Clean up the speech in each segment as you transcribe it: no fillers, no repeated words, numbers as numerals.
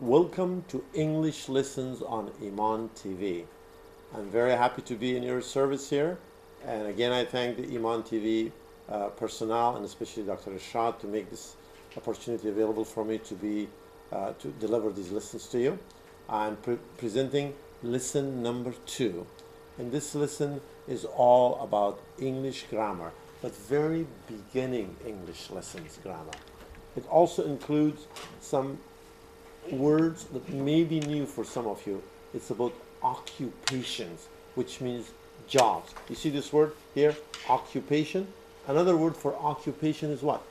Welcome to English Lessons on Iman TV. I'm very happy to be in your service here. And again, I thank the Iman TV personnel and especially Dr. Rashad to make this opportunity available for me to deliver these lessons to you. I'm presenting lesson number 2. And this lesson is all about English grammar, but very beginning English lessons grammar. It also includes some words that may be new for some of you. It's about occupations, which means jobs. You see this word here, occupation? Another word for occupation is what?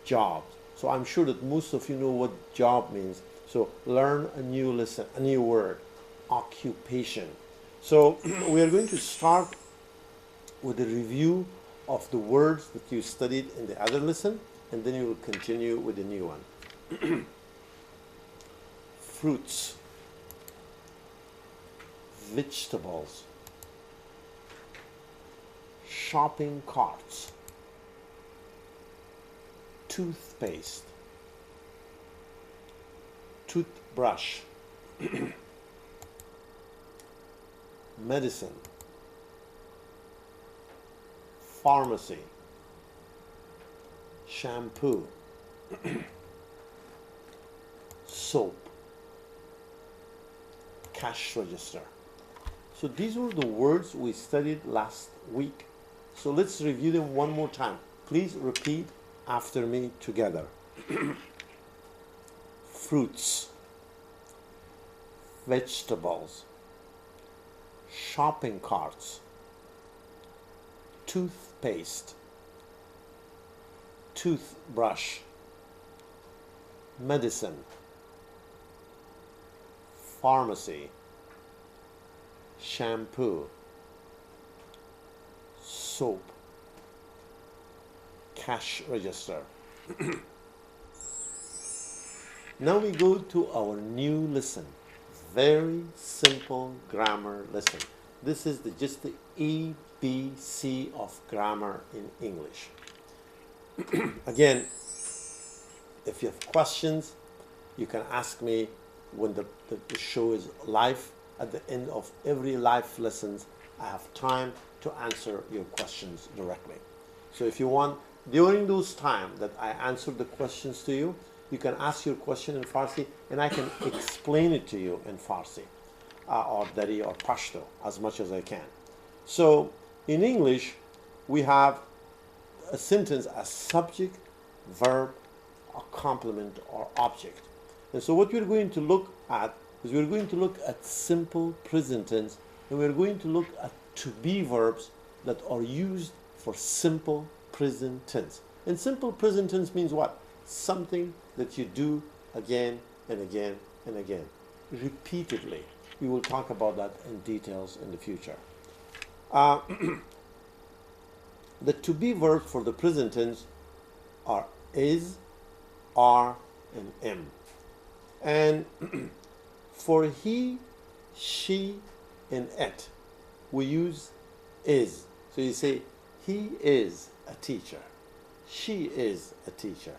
Jobs. So I'm sure that most of you know what job means. So learn a new lesson, a new word, occupation. So we are going to start with a review of the words that you studied in the other lesson, and then you will continue with the new one. Fruits, vegetables, shopping carts, toothpaste, toothbrush, medicine, pharmacy, shampoo, soap, cash register. So these were the words we studied last week. So let's review them one more time. Please repeat after me together. Fruits, vegetables, shopping carts, toothpaste, toothbrush, medicine, pharmacy, shampoo, soap, cash register. Now we go to our new lesson. Very simple grammar lesson. This is just the ABC of grammar in English. Again, if you have questions, you can ask me when the show is live. At the end of every live lessons, I have time to answer your questions directly. So if you want, during those times that I answer the questions to you, you can ask your question in Farsi and I can explain it to you in Farsi or Dari or Pashto as much as I can. So in English, we have a sentence as subject, verb, a complement or object. And so what we're going to look at is we're going to look at simple present tense, and we're going to look at to-be verbs that are used for simple present tense. And simple present tense means what? Something that you do again and again and again, repeatedly. We will talk about that in details in the future. The to-be verbs for the present tense are is, are, and am. And for he, she, and it, we use is. So you say, he is a teacher. She is a teacher.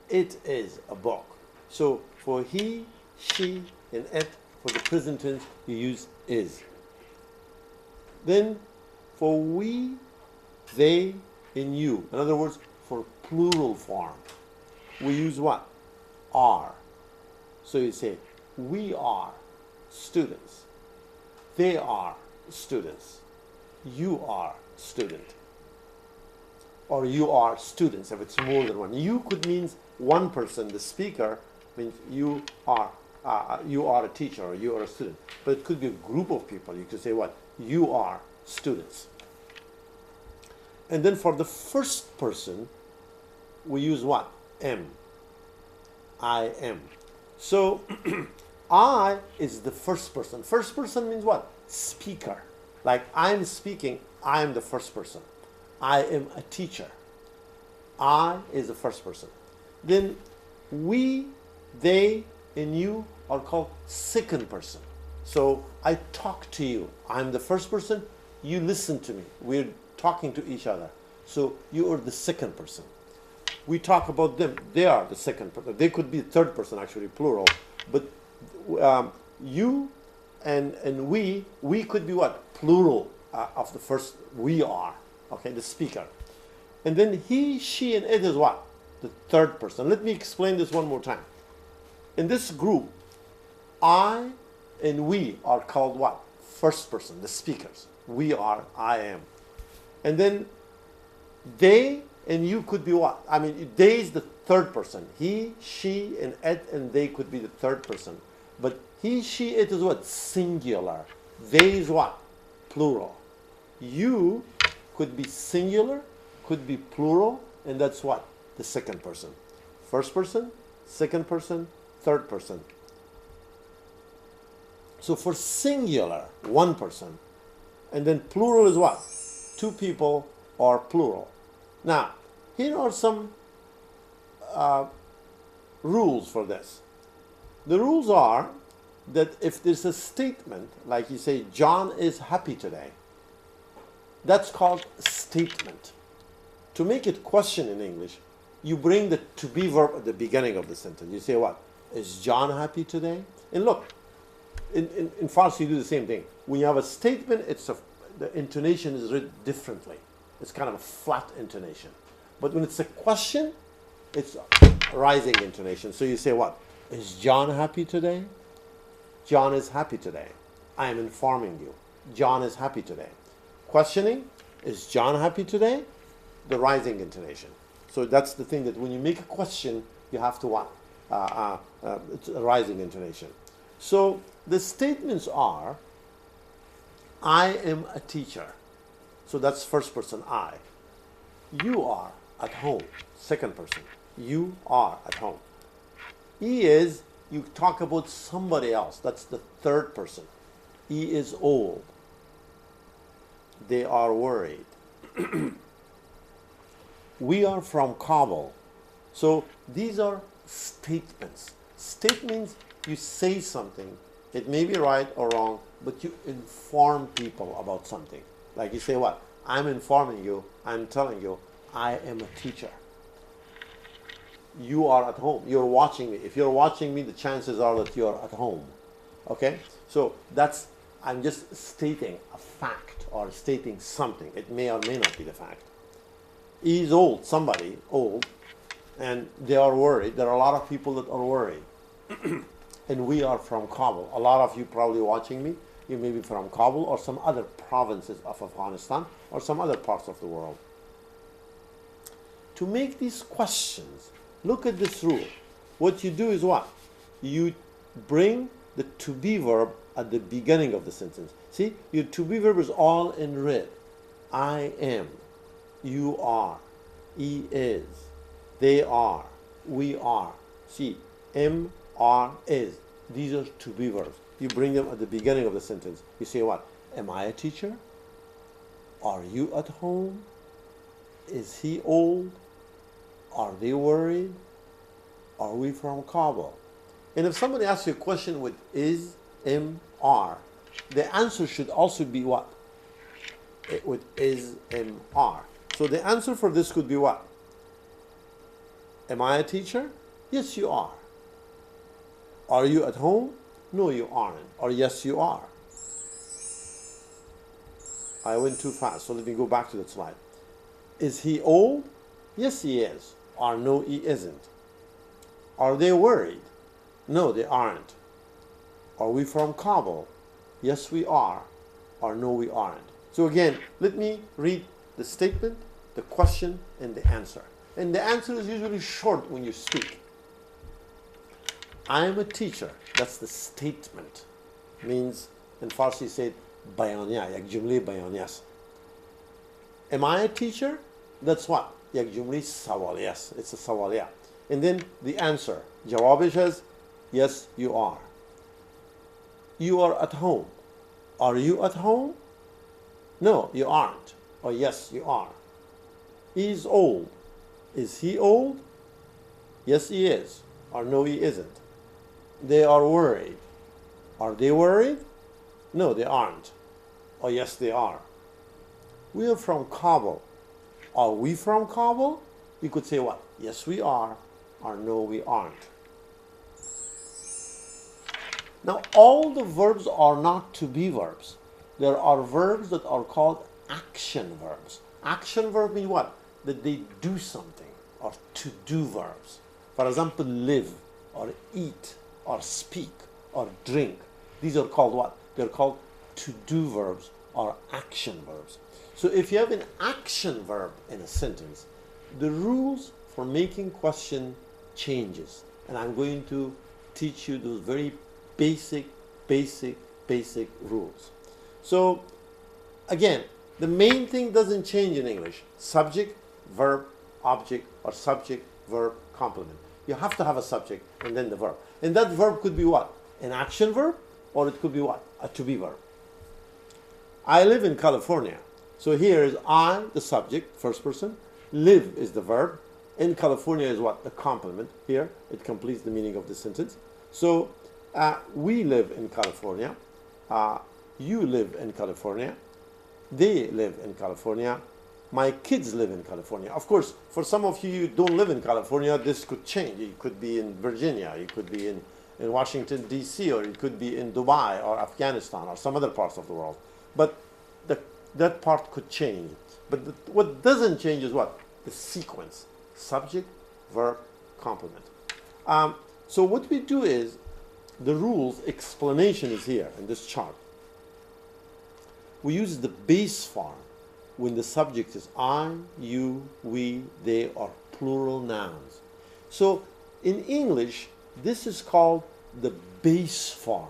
It is a book. So for he, she, and it, for the present tense, you use is. Then for we, they, and you, in other words, for plural form, we use what? Are. So you say, we are students. They are students. You are student. Or you are students if it's more than one. You could mean one person, the speaker, means you are a teacher or you are a student. But it could be a group of people. You could say what? You are students. And then for the first person, we use what? Am. I am. So I is the first person. First person means what? Speaker. Like I'm speaking, I am the first person. I am a teacher. I is the first person. Then we, they, and you are called second person. So I talk to you. I'm the first person. You listen to me. We're talking to each other. So you are the second person. We talk about them. They are the second person. They could be third person, actually, plural. But You and we could be what? Plural of the first we are. Okay, the speaker. And then he, she, and it is what? The third person. Let me explain this one more time. In this group, I and we are called what? First person, the speakers. We are, I am. And then they and you could be what? I mean, they is the third person. He, she, and it and they could be the third person. But he, she, it is what? Singular. They is what? Plural. You could be singular, could be plural, and that's what? The second person. First person, second person, third person. So for singular, one person. And then plural is what? Two people or plural. Now, here are some rules for this. The rules are that if there's a statement, like you say, John is happy today, that's called statement. To make it question in English, you bring the to be verb at the beginning of the sentence. You say what? Is John happy today? And look, in Farsi you do the same thing. When you have a statement, the intonation is read differently. It's kind of a flat intonation. But when it's a question, it's a rising intonation. So you say what? Is John happy today? John is happy today. I am informing you. John is happy today. Questioning, is John happy today? The rising intonation. So that's the thing, that when you make a question, you have to what? It's a rising intonation. So the statements are, I am a teacher. So that's first person, I. You are at home. Second person, you are at home. He is, you talk about somebody else. That's the third person. He is old. They are worried. We are from Kabul. So these are statements. Statements, you say something. It may be right or wrong, but you inform people about something. Like you say what? I'm informing you, I'm telling you, I am a teacher. You are at home. You're watching me. If you're watching me, the chances are that you're at home. Okay? So that's, I'm just stating a fact or stating something. It may or may not be the fact. He's old, somebody old, and they are worried. There are a lot of people that are worried. And we are from Kabul. A lot of you probably watching me, you may be from Kabul or some other provinces of Afghanistan or some other parts of the world. To make these questions, look at this rule. What you do is what? You bring the to be verb at the beginning of the sentence. See, your to be verb is all in red. I am, you are, he is, they are, we are. See, am, are, is. These are to be verbs. You bring them at the beginning of the sentence. You say what? Am I a teacher? Are you at home? Is he old? Are they worried? Are we from Kabul? And if somebody asks you a question with is, am, are, the answer should also be what? With is, am, are. So the answer for this could be what? Am I a teacher? Yes, you are. Are you at home? No, you aren't. Or yes, you are. I went too fast, so let me go back to that slide. Is he old? Yes, he is. Or no, he isn't. Are they worried? No, they aren't. Are we from Kabul? Yes, we are. Or no, we aren't. So again, let me read the statement, the question, and the answer. And the answer is usually short when you speak. I am a teacher. That's the statement. Means, in Farsi said, bayaniya, yak jumle bayaniyas. Am I a teacher? That's what? Yak jumle sawaliyas. It's a sawaliya. And then the answer. Jawabish is, yes, you are. You are at home. Are you at home? No, you aren't. Or yes, you are. He is old. Is he old? Yes, he is. Or no, he isn't. They are worried. Are they worried? No, they aren't. Or yes, they are. We are from Kabul. Are we from Kabul? You could say what? Yes, we are. Or no, we aren't. Now, all the verbs are not to be verbs. There are verbs that are called action verbs. Action verb means what? That they do something, or to do verbs. For example, live, or eat, or speak, or drink. These are called what? They're called to do verbs or action verbs. So if you have an action verb in a sentence, the rules for making question changes. And I'm going to teach you those very basic rules. So again, the main thing doesn't change in English. Subject, verb, object, or subject, verb, complement. You have to have a subject and then the verb. And that verb could be what? An action verb, or it could be what? A to be verb. I live in California. So here is I, the subject, first person. Live is the verb. In California is what? The complement. Here, it completes the meaning of the sentence. So we live in California. You live in California. They live in California. My kids live in California. Of course, for some of you, you don't live in California, this could change. You could be in Virginia, you could be in Washington, D.C., or you could be in Dubai or Afghanistan or some other parts of the world. But that part could change. But what doesn't change is what? The sequence. Subject, verb, complement. So what we do is, the rules explanation is here in this chart. We use the base form when the subject is I, you, we, they, or plural nouns. So in English, this is called the base form.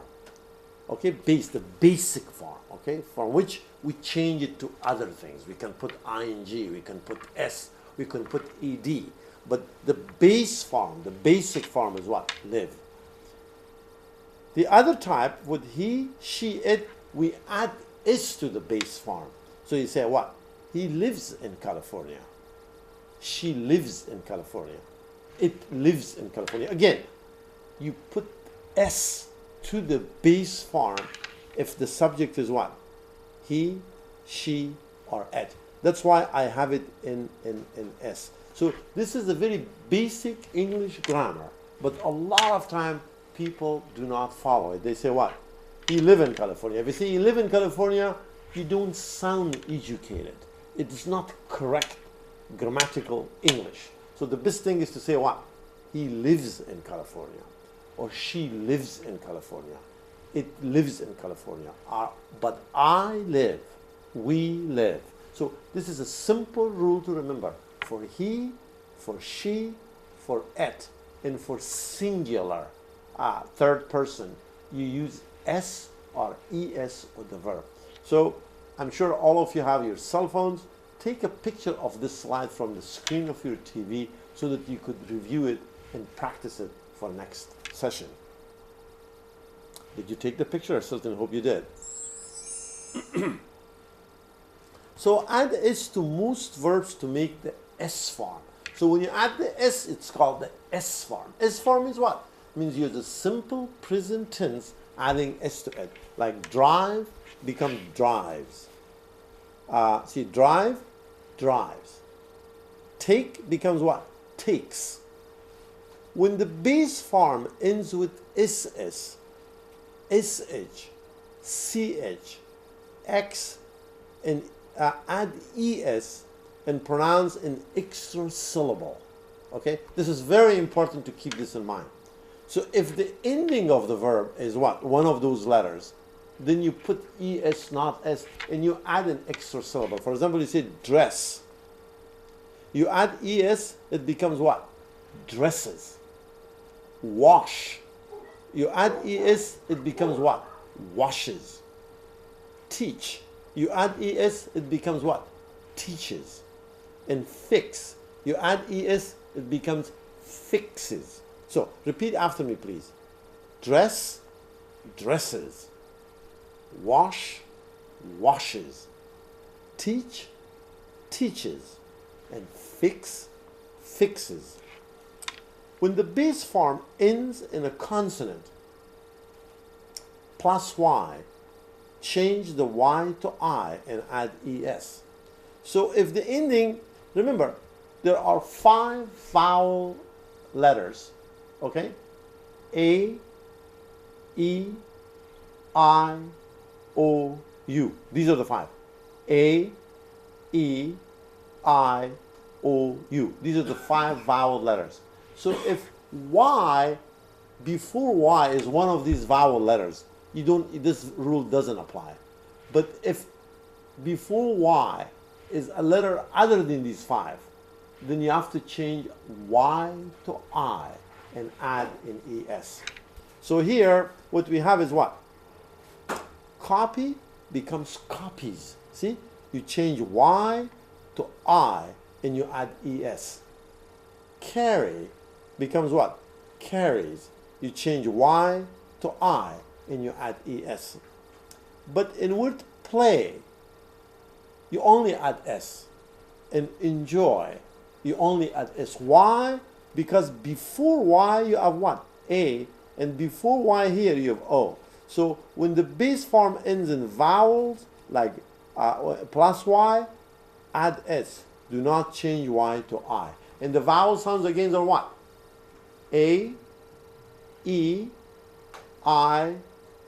Okay, base, the basic form, okay, from which we change it to other things. We can put ing, we can put s, we can put ed. But the base form, the basic form is what? Live. The other type, with he, she, it, we add is to the base form. So you say what? He lives in California. She lives in California. It lives in California. Again, you put s to the base form if the subject is what? He, she, or it. That's why I have it in s. So this is a very basic English grammar, but a lot of time people do not follow it. They say what? You live in California. If you say you live in California, you don't sound educated. It is not correct grammatical English. So the best thing is to say what? He lives in California, or she lives in California. It lives in California. But I live, we live. So this is a simple rule to remember. For he, for she, for it, and for singular third person, you use s or es with the verb. So I'm sure all of you have your cell phones. Take a picture of this slide from the screen of your TV so that you could review it and practice it for next session. Did you take the picture? I certainly hope you did. So add s to most verbs to make the s form. So when you add the s, it's called the s form. S form is what? It means you use a simple present tense adding s to it. Like drive becomes drives. See, drive, drives. Take becomes what? Takes. When the base form ends with ss, sh, ch, x, and add es and pronounce an extra syllable. Okay? This is very important to keep this in mind. So if the ending of the verb is what? One of those letters, then you put es, not s, and you add an extra syllable. For example, you say dress. You add es, it becomes what? Dresses. Wash. You add es, it becomes what? Washes. Teach. You add es, it becomes what? Teaches. And fix. You add es, it becomes fixes. So repeat after me, please. Dress, dresses. Wash, washes. Teach, teaches. And fix, fixes. When the base form ends in a consonant plus y, change the y to I and add es. So if the ending, remember, there are 5 vowel letters, okay? A, E, I, O, U. These are the 5. A, E, I, O, U. These are the 5 vowel letters. So if Y, before Y is one of these vowel letters, this rule doesn't apply. But if before Y is a letter other than these 5, then you have to change Y to I and add an ES. So here, what we have is what? Copy becomes copies. See? You change Y to I and you add ES. Carry becomes what? Carries. You change Y to I and you add ES. But in word play, you only add S. And enjoy, you only add S. Why? Because before Y you have what? A. And before Y here you have O. So when the base form ends in vowels, like plus Y, add S. Do not change Y to I. And the vowel sounds again are what? A, E, I,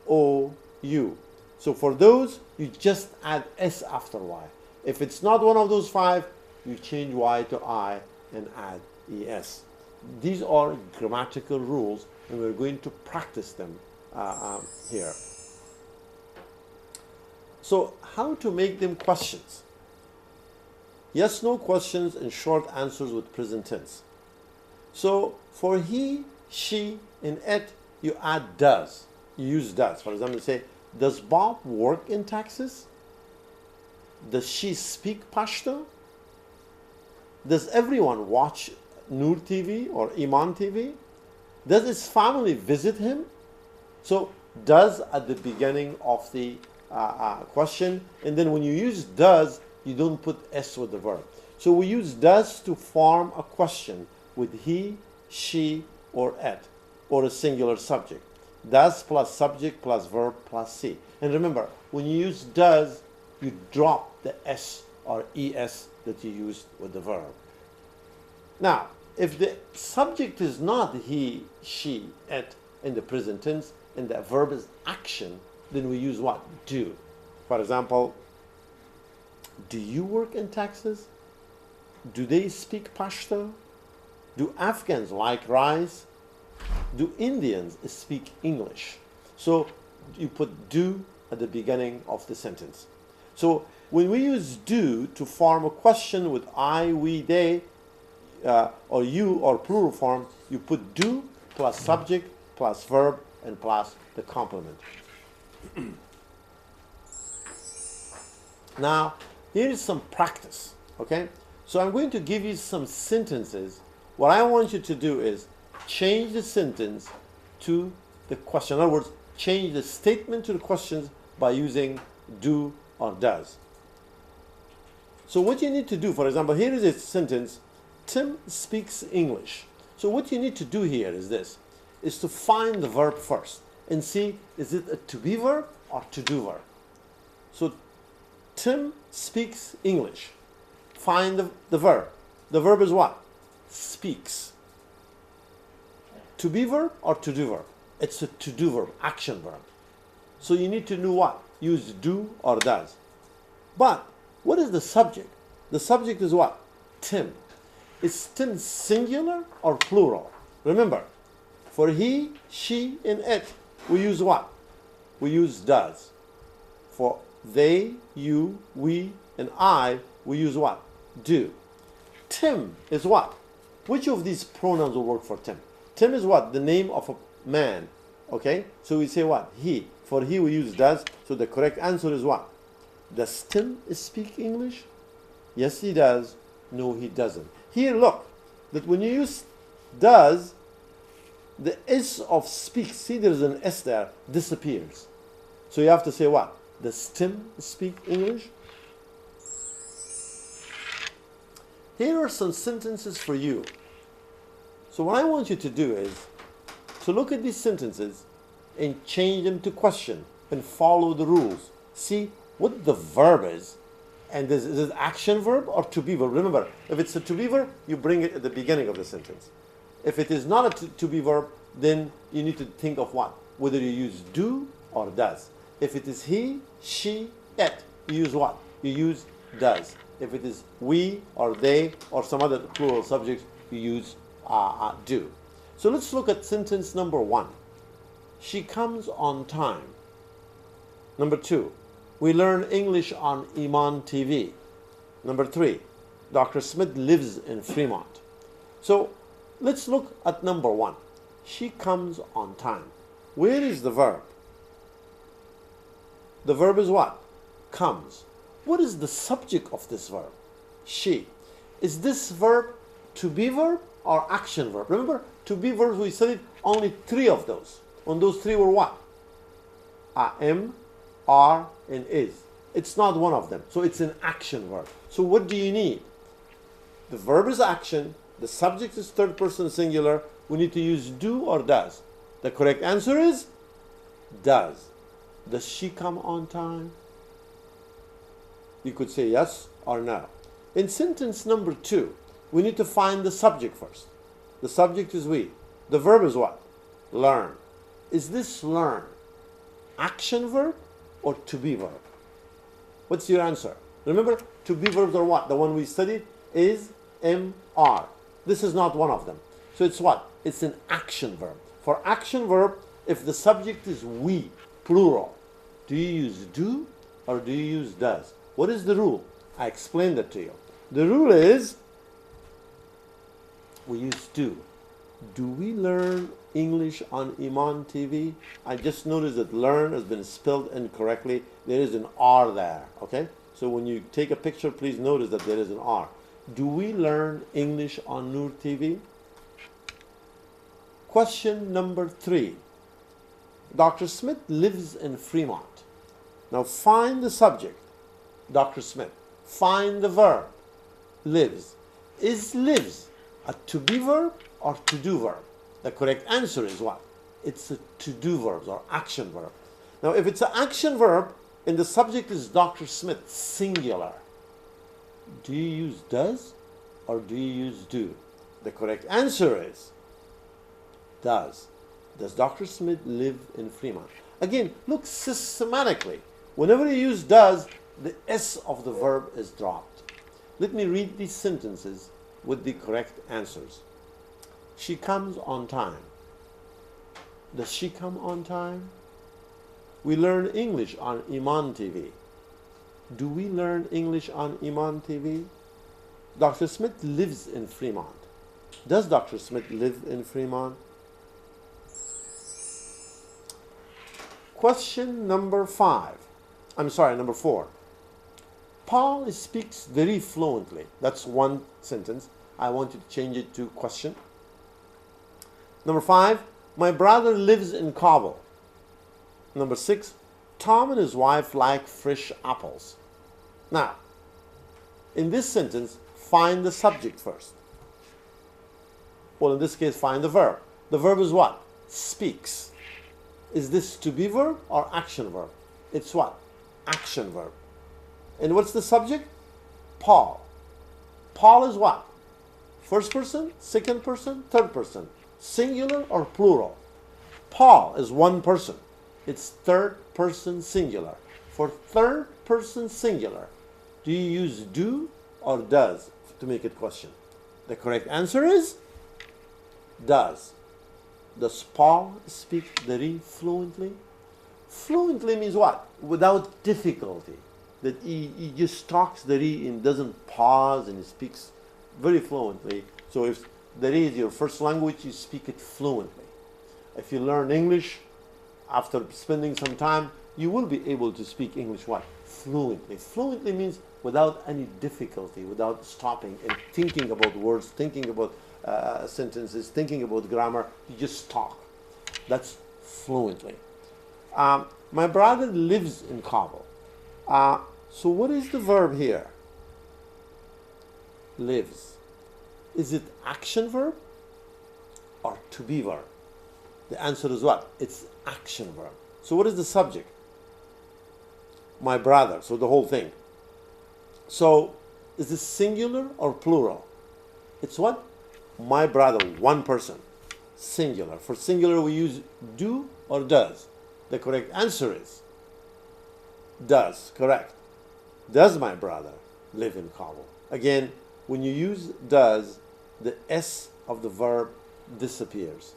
O, U. So for those, you just add S after Y. If it's not one of those 5, you change Y to I and add ES. These are grammatical rules, and we're going to practice them here. So how to make them questions? Yes, no questions and short answers with present tense. So for he, she, and it, you add does. You use does. For example, say, does Bob work in Texas? Does she speak Pashto? Does everyone watch Noor TV or Iman TV? Does his family visit him? So does at the beginning of the question, and then when you use does, you don't put S with the verb. So we use does to form a question with he, she, or it, or a singular subject. Does plus subject plus verb plus C. And remember, when you use does, you drop the S or ES that you used with the verb. Now, if the subject is not he, she, it in the present tense, and the verb is action, then we use what? Do. For example, do you work in Texas? Do they speak Pashto? Do Afghans like rice? Do Indians speak English? So you put do at the beginning of the sentence. So when we use do to form a question with I, we, they, or you, or plural form, you put do plus subject plus verb and plus the complement. Now, here is some practice, okay? So I'm going to give you some sentences. What I want you to do is change the sentence to the question. In other words, change the statement to the questions by using do or does. So what you need to do, for example, here is a sentence, Tim speaks English. So what you need to do here is this, is to find the verb first and see, is it a to be verb or to do verb? So Tim speaks English. Find the verb. The verb is what? Speaks. To be verb or to do verb? It's a to do verb, action verb. So you need to know what? Use do or does. But what is the subject? The subject is what? Tim. Is Tim singular or plural? Remember, for he, she, and it, we use what? We use does. For they, you, we, and I, we use what? Do. Tim is what? Which of these pronouns will work for Tim? Tim is what? The name of a man. Okay? So we say what? He. For he we use does. So the correct answer is what? Does Tim speak English? Yes, he does. No, he doesn't. Here, look. That when you use does, the S of speak, see there's an S there, disappears. So you have to say what? Does Tim speak English? Here are some sentences for you. So what I want you to do is to look at these sentences and change them to question and follow the rules. See what the verb is. And is it action verb or to be verb? Remember, if it's a to be verb, you bring it at the beginning of the sentence. If it is not a to be verb, then you need to think of what? whether you use do or does. If it is he, she, it, you use what? You use does. If it is we or they or some other plural subject, you use do. So let's look at sentence number 1. She comes on time. Number 2, we learn English on Iman TV. Number 3, Dr. Smith lives in Fremont. So let's look at number 1. She comes on time. Where is the verb? The verb is what? Comes. What is the subject of this verb? She. Is this verb to be verb or action verb? Remember, to be verbs, we studied only 3 of those. And those 3 were what? Am, are, and is. It's not one of them. So it's an action verb. So what do you need? The verb is action. The subject is third person singular. We need to use do or does. The correct answer is does. Does she come on time? You could say yes or no. In sentence number 2, we need to find the subject first. The subject is we. The verb is what? Learn. Is this learn action verb or to be verb? What's your answer? Remember, to be verbs are what? The one we studied is, am, are. This is not one of them. So it's what? It's an action verb. For action verb, if the subject is we, plural, do you use do or do you use does? What is the rule? I explained that to you. The rule is we use do. Do we learn English on Iman TV? I just noticed that learn has been spelled incorrectly. There is an R there, okay? So when you take a picture, please notice that there is an R. Do we learn English on Noor TV? Question number 3. Dr. Smith lives in Fremont. Now find the subject, Dr. Smith. Find the verb, lives. Is lives a to be verb or to do verb? The correct answer is what? It's a to do verb or action verb. Now if it's an action verb and the subject is Dr. Smith, singular, do you use does or do you use do? The correct answer is does. Does Dr. Smith live in Fremont? Again, look systematically. Whenever you use does, the S of the verb is dropped. Let me read these sentences with the correct answers. She comes on time. Does she come on time? We learn English on Iman TV. Do we learn English on Iman TV? Dr. Smith lives in Fremont. Does Dr. Smith live in Fremont? Question number 4. Paul speaks very fluently. That's one sentence. I want you to change it to question. Number 5, my brother lives in Kabul. Number 6, Tom and his wife like fresh apples. Now, in this sentence, find the subject first. Well, in this case, find the verb. The verb is what? Speaks. Is this to be verb or action verb? It's what? Action verb. And what's the subject? Paul. Paul is what? First person, second person, third person. Singular or plural? Paul is one person. It's third person singular. For third person singular, do you use do or does to make it question? The correct answer is does. Does Paul speak very fluently? Fluently means what? Without difficulty. That he just talks very and doesn't pause and he speaks very fluently. So if that is your first language, you speak it fluently. If you learn English after spending some time, you will be able to speak English what? Fluently. Fluently means without any difficulty, without stopping and thinking about words, thinking about sentences, thinking about grammar. You just talk. That's fluently. My brother lives in Kabul. So what is the verb here? Lives. Is it action verb or to be verb? The answer is what? It's action verb. So what is the subject? My brother. So the whole thing. So is this singular or plural? It's what? My brother, one person. Singular. For singular we use do or does? The correct answer is does. Correct. Does my brother live in Kabul? Again, when you use does, the S of the verb disappears.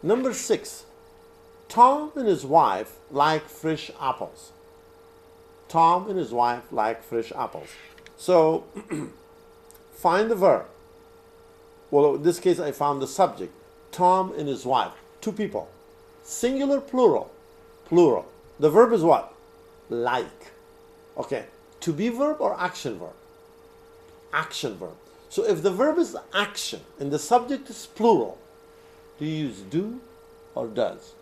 Number 6, Tom and his wife like fresh apples. Tom and his wife like fresh apples. So, find the verb. Well, in this case, I found the subject. Tom and his wife. 2 people. Singular, plural. Plural. The verb is what? Like. Okay. To be verb or action verb? Action verb. So if the verb is action and the subject is plural, do you use do or does?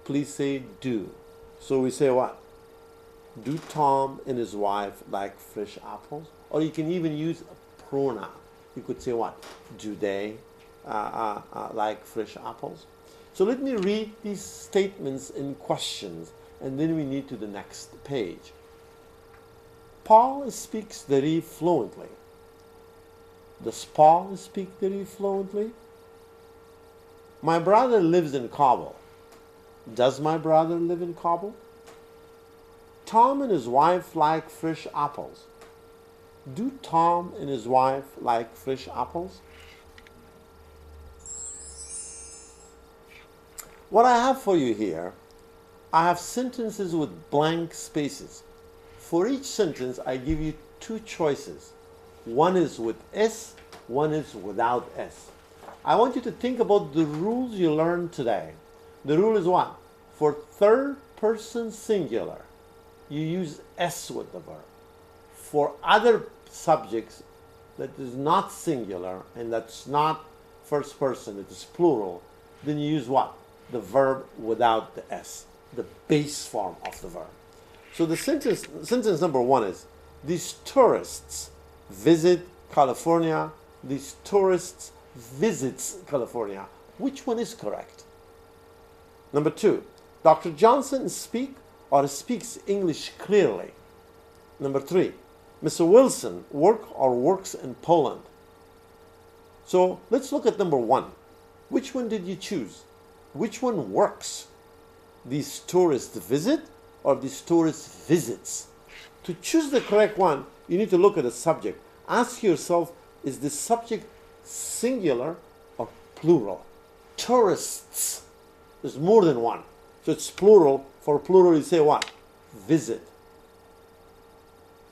Please say do. So we say what? Do Tom and his wife like fresh apples? Or you can even use a pronoun. You could say what? Do they like fresh apples? So let me read these statements in questions, and then we need to the next page. Paul speaks very fluently. Does Paul speak very fluently? My brother lives in Kabul. Does my brother live in Kabul? Tom and his wife like fresh apples. Do Tom and his wife like fresh apples? What I have for you here, I have sentences with blank spaces. For each sentence, I give you 2 choices. One is with S, one is without S. I want you to think about the rules you learned today. The rule is what? For third person singular, you use S with the verb. For other subjects that is not singular and that's not first person, it is plural, then you use what? The verb without the S, the base form of the verb. So the sentence number 1 is, these tourists visit California. These tourists visits California. Which one is correct? Number 2, Dr. Johnson speaks English clearly. Number 3, Mr. Wilson works in Poland. So let's look at number 1. Which one did you choose? Which one works? These tourists visit or these tourists visits? To choose the correct one, you need to look at the subject. Ask yourself, is the subject singular or plural? Tourists. There's more than one. So it's plural. For plural, you say what? Visit.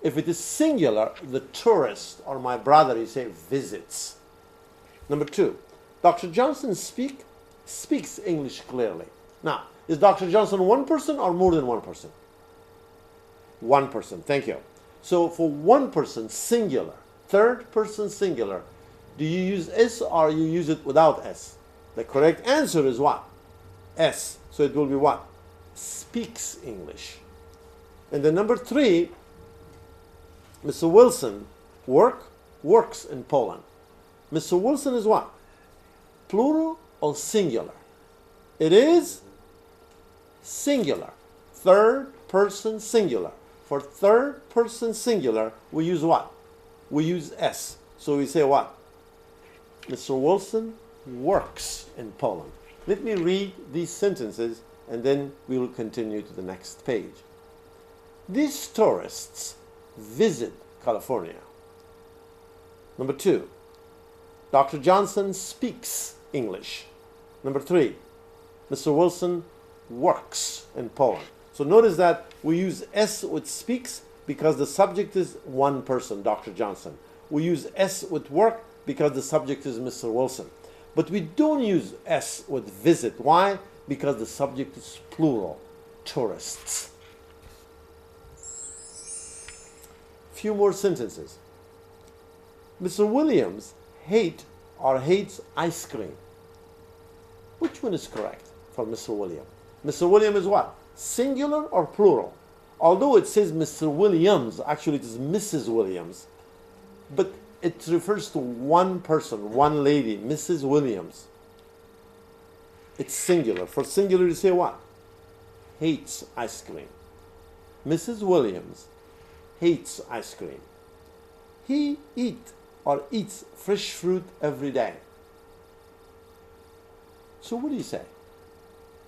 If it is singular, the tourist or my brother, you say visits. Number 2, Dr. Johnson speaks English clearly. Now, is Dr. Johnson one person or more than one person? One person. Thank you. So for one person, singular, third person singular, do you use S or you use it without S? The correct answer is what? S. So it will be what? Speaks English. And then number 3, Mr. Wilson works in Poland. Mr. Wilson is what? Plural or singular? It is singular. Third person singular. For third person singular, we use what? We use S. So we say what? Mr. Wilson works in Poland. Let me read these sentences and then we will continue to the next page. These tourists visit California. Number 2, Dr. Johnson speaks English. Number 3, Mr. Wilson works in Poland. So notice that we use S with speaks because the subject is one person, Dr. Johnson. We use S with work because the subject is Mr. Wilson. But we don't use S with visit. Why? Because the subject is plural, tourists. Few more sentences. Mr. Williams hates ice cream. Which one is correct for Mr. William? Mr. William is what? Singular or plural? Although it says Mr. Williams, actually it is Mrs. Williams. But it refers to one person, one lady, Mrs. Williams. It's singular. For singular, you say what? Hates ice cream. Mrs. Williams hates ice cream. He eats fresh fruit every day. So what do you say?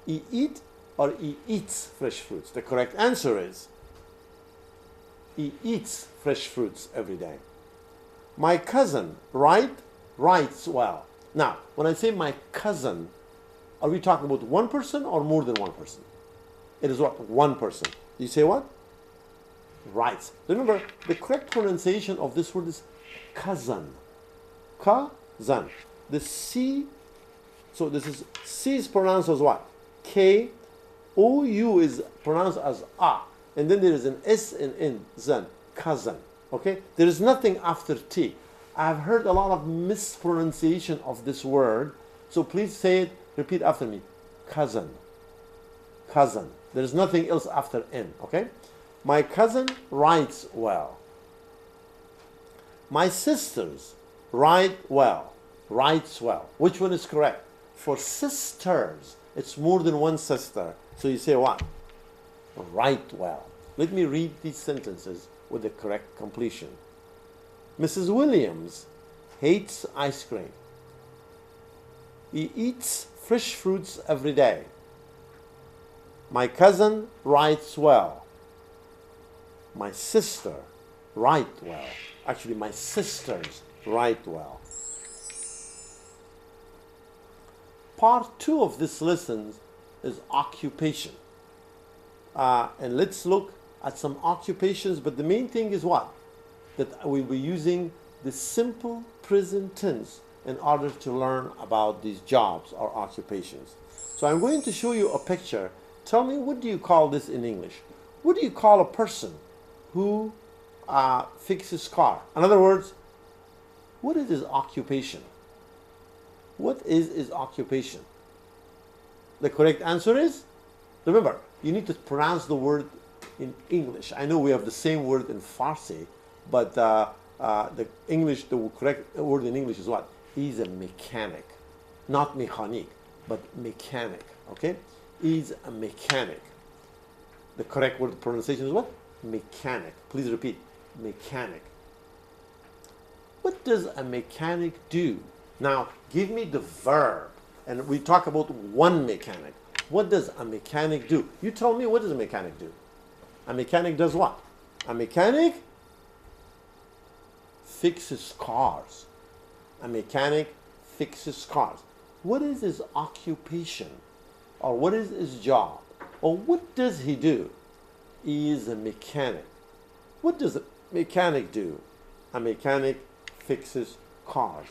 He eat or he eats fresh fruits? The correct answer is he eats fresh fruits every day. My cousin writes well. Now, when I say my cousin, are we talking about one person or more than one person? It is what? One person. You say what? Writes. Remember, the correct pronunciation of this word is cousin. Cousin. The C, so this is, C is pronounced as what? K. O-U is pronounced as A. And then there is an S and N, zan, cousin. Okay? There is nothing after T. I've heard a lot of mispronunciation of this word. So please say it, repeat after me. Cousin. Cousin. There is nothing else after N. Okay? My cousin writes well. My sisters write well. Writes well. Which one is correct? For sisters, it's more than one sister. So you say what? Write well. Let me read these sentences with the correct completion. Mrs. Williams hates ice cream. He eats fresh fruits every day. My cousin writes well. My sister write well. Actually, my sisters write well. Part 2 of this lesson is occupation. And let's look at some occupations, but the main thing is what? That we'll be using the simple present tense in order to learn about these jobs or occupations. So I'm going to show you a picture. Tell me, what do you call this in English? What do you call a person who fixes car? In other words, what is his occupation? What is his occupation? The correct answer is, remember, you need to pronounce the word in English. I know we have the same word in Farsi, but the correct word in English is what? He's a mechanic. Not mechanic, but mechanic. Okay? He's a mechanic. The correct word pronunciation is what? Mechanic. Please repeat. Mechanic. What does a mechanic do? Now, give me the verb. And we talk about one mechanic. What does a mechanic do? You tell me, what does a mechanic do? A mechanic does what? A mechanic fixes cars. A mechanic fixes cars. What is his occupation? Or what is his job? Or what does he do? He is a mechanic. What does a mechanic do? A mechanic fixes cars.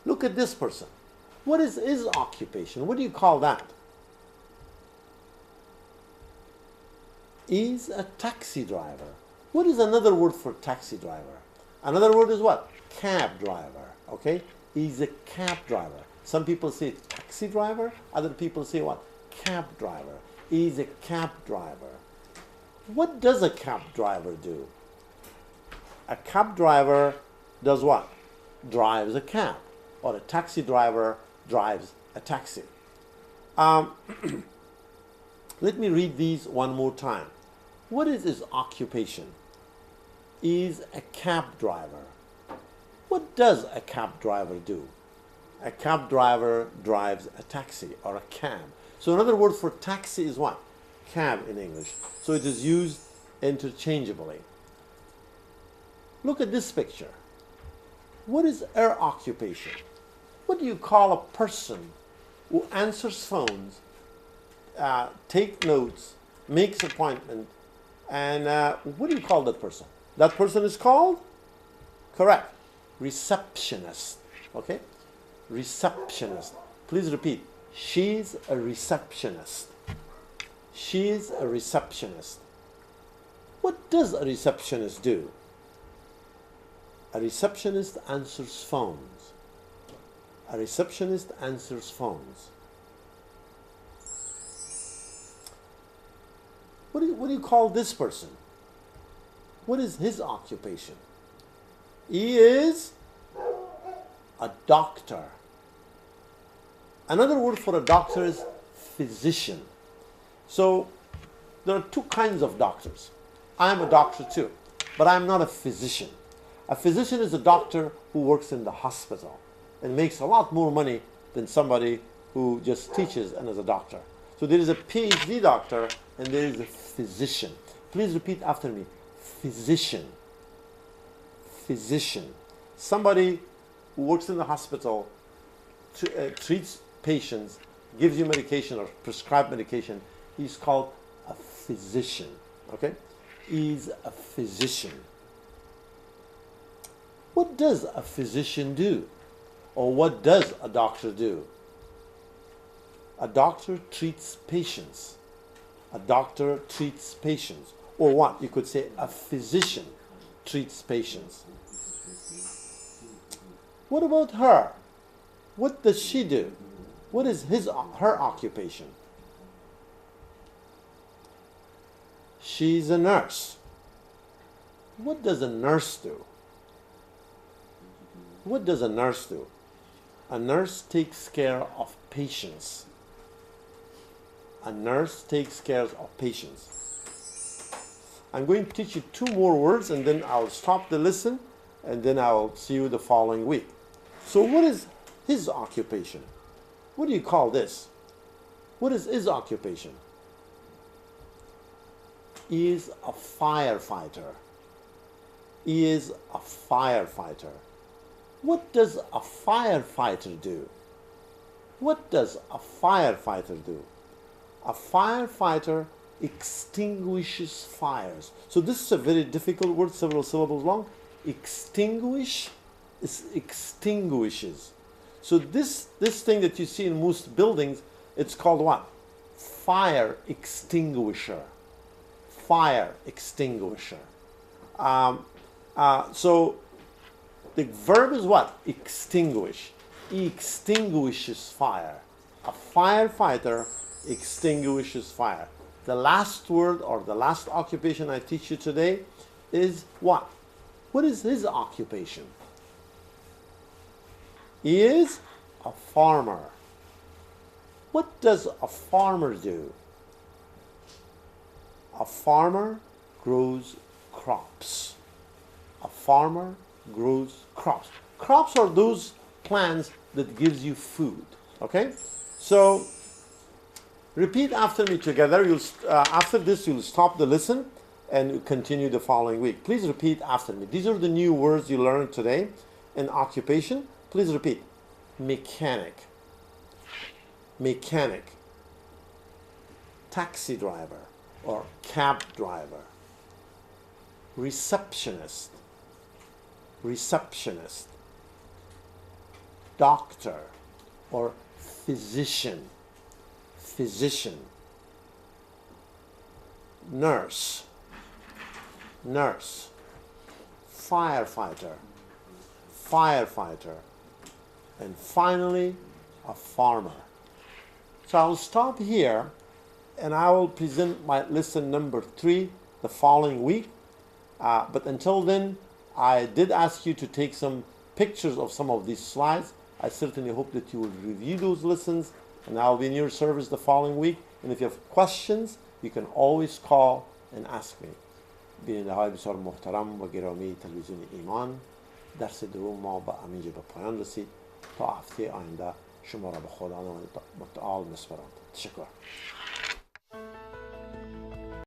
Look at this person. What is his occupation? What do you call that? He's a taxi driver. What is another word for taxi driver? Another word is what? Cab driver. Okay? He's a cab driver. Some people say taxi driver. Other people say what? Cab driver. He's a cab driver. What does a cab driver do? A cab driver does what? Drives a cab. Or a taxi driver drives a taxi. Let me read these one more time. What is his occupation? He's a cab driver. What does a cab driver do? A cab driver drives a taxi or a cab. So another word for taxi is what? Cab in English. So it is used interchangeably. Look at this picture. What is her occupation? What do you call a person who answers phones, take notes, makes appointment, and what do you call that person? That person is called? Correct. Receptionist. Okay? Receptionist. Please repeat. She's a receptionist. She's a receptionist. What does a receptionist do? A receptionist answers phones. A receptionist answers phones. What do you call this person? What is his occupation? He is a doctor. Another word for a doctor is physician. So there are two kinds of doctors. I am a doctor too, but I am not a physician. A physician is a doctor who works in the hospital and makes a lot more money than somebody who just teaches and is a doctor. So there is a PhD doctor and there is a physician. Please repeat after me. Physician. Physician. Somebody who works in the hospital, treats patients, gives you medication or prescribed medication. He's called a physician. Okay? He's a physician. What does a physician do? Or what does a doctor do? A doctor treats patients. A doctor treats patients. Or what? You could say a physician treats patients. What about her? What does she do? What is her occupation? She's a nurse. What does a nurse do? What does a nurse do? A nurse takes care of patients. A nurse takes care of patients. I'm going to teach you 2 more words and then I'll stop the listen and then I'll see you the following week. So what is his occupation? What do you call this? What is his occupation? He is a firefighter. He is a firefighter. What does a firefighter do? What does a firefighter do? A firefighter extinguishes fires. So this is a very difficult word, several syllables long. Extinguish is extinguishes. So this thing that you see in most buildings, it's called what? Fire extinguisher. Fire extinguisher. So the verb is what? Extinguish. He extinguishes fire. A firefighter extinguishes fire. The last word or the last occupation I teach you today is what? What is his occupation? He is a farmer. What does a farmer do? A farmer grows crops. A farmer grows crops. Crops are those plants that gives you food. Okay? So repeat after me together. After this, you'll stop the listen and continue the following week. Please repeat after me. These are the new words you learned today. In occupation, please repeat. Mechanic. Mechanic. Taxi driver or cab driver. Receptionist. Receptionist. Doctor or physician. Physician. Nurse. Nurse. Firefighter. Firefighter. And finally, a farmer. So I'll stop here and I will present my lesson number 3 the following week. But until then, I did ask you to take some pictures of some of these slides. I certainly hope that you will review those lessons and I'll be in your service the following week. And if you have questions, you can always call and ask me. بیننده‌های بسیار محترم و گرامی تلویزیون ایمان، درس دوم ما با همینجا به پایان رسید. تا هفته آینده شما را به خداوند متعال می‌سپارم. تشکر.